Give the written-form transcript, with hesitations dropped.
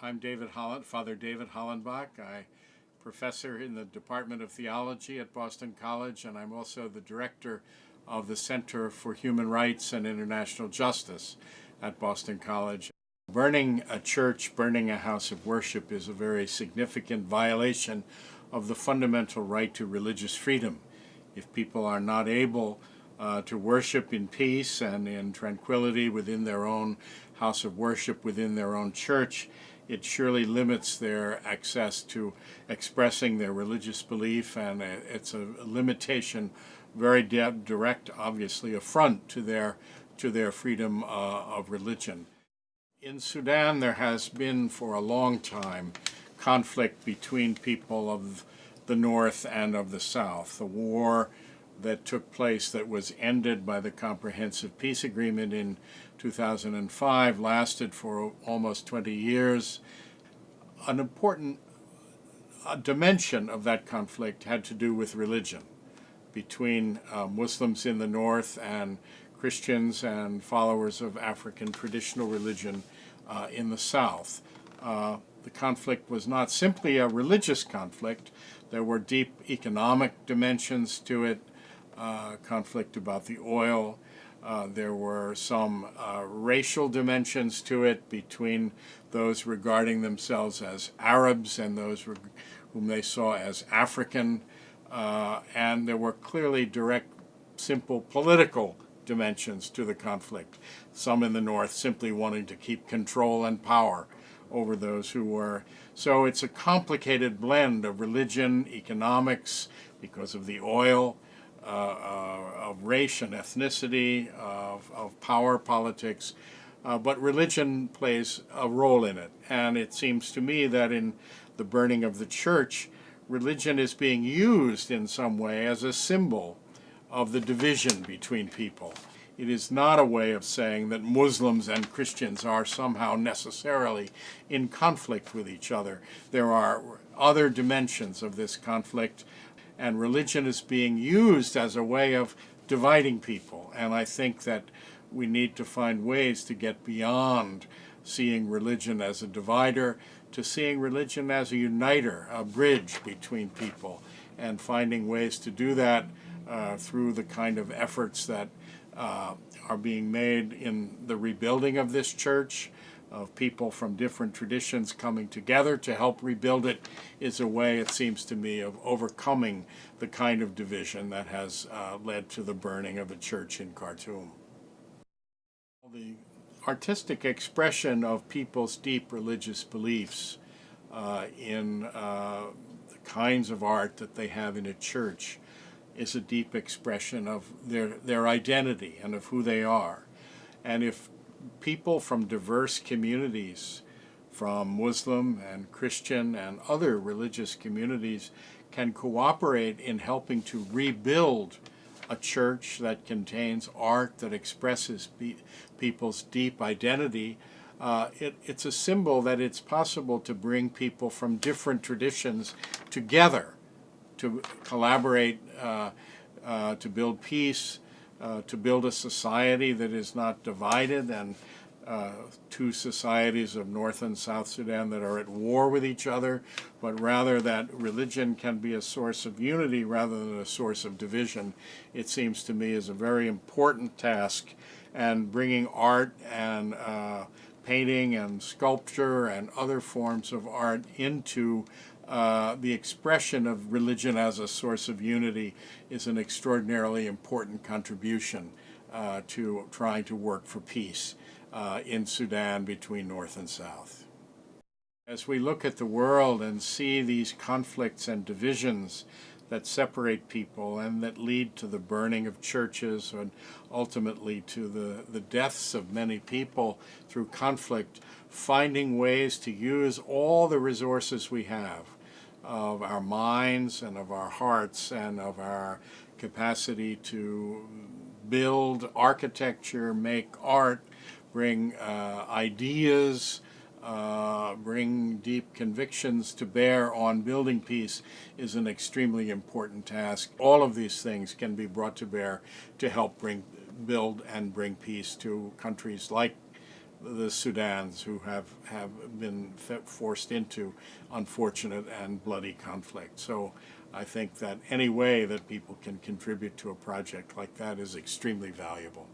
I'm Father David Hollenbach. I'm professor in the Department of Theology at Boston College, and I'm also the director of the Center for Human Rights and International Justice at Boston College. Burning a church, burning a house of worship is a very significant violation of the fundamental right to religious freedom. If people are not able to worship in peace and in tranquility within their own house of worship, within their own church, it surely limits their access to expressing their religious belief, and it's a limitation, very direct, obviously, affront to their freedom of religion. In Sudan, there has been for a long time conflict between people of the north and of the south. The war that took place, that was ended by the Comprehensive Peace Agreement in 2005, lasted for almost 20 years. An important dimension of that conflict had to do with religion between Muslims in the north and Christians and followers of African traditional religion in the south. The conflict was not simply a religious conflict. There were deep economic dimensions to it, conflict about the oil. There were some racial dimensions to it between those regarding themselves as Arabs and those whom they saw as African. And there were clearly direct, simple political dimensions to the conflict. Some in the north simply wanting to keep control and power over those who were. So it's a complicated blend of religion, economics, because of the oil, of race and ethnicity, of power politics, but religion plays a role in it. And it seems to me that in the burning of the church, religion is being used in some way as a symbol of the division between people. It is not a way of saying that Muslims and Christians are somehow necessarily in conflict with each other. There are other dimensions of this conflict, and religion is being used as a way of dividing people. And I think that we need to find ways to get beyond seeing religion as a divider to seeing religion as a uniter, a bridge between people, and finding ways to do that through the kind of efforts that are being made in the rebuilding of this church, of people from different traditions coming together to help rebuild it, is a way, it seems to me, of overcoming the kind of division that has led to the burning of a church in Khartoum. The artistic expression of people's deep religious beliefs in the kinds of art that they have in a church is a deep expression of their identity and of who they are. And if people from diverse communities, from Muslim and Christian and other religious communities, can cooperate in helping to rebuild a church that contains art that expresses people's deep identity, it's a symbol that it's possible to bring people from different traditions together to collaborate, to build peace, to build a society that is not divided, and two societies of North and South Sudan that are at war with each other, but rather that religion can be a source of unity rather than a source of division, it seems to me is a very important task. And bringing art and painting and sculpture and other forms of art into the expression of religion as a source of unity is an extraordinarily important contribution to trying to work for peace in Sudan between North and South. As we look at the world and see these conflicts and divisions that separate people and that lead to the burning of churches and ultimately to the deaths of many people through conflict, finding ways to use all the resources we have of our minds and of our hearts and of our capacity to build architecture, make art, bring ideas, bring deep convictions to bear on building peace is an extremely important task. All of these things can be brought to bear to help build and bring peace to countries like the Sudans who have been forced into unfortunate and bloody conflict. So I think that any way that people can contribute to a project like that is extremely valuable.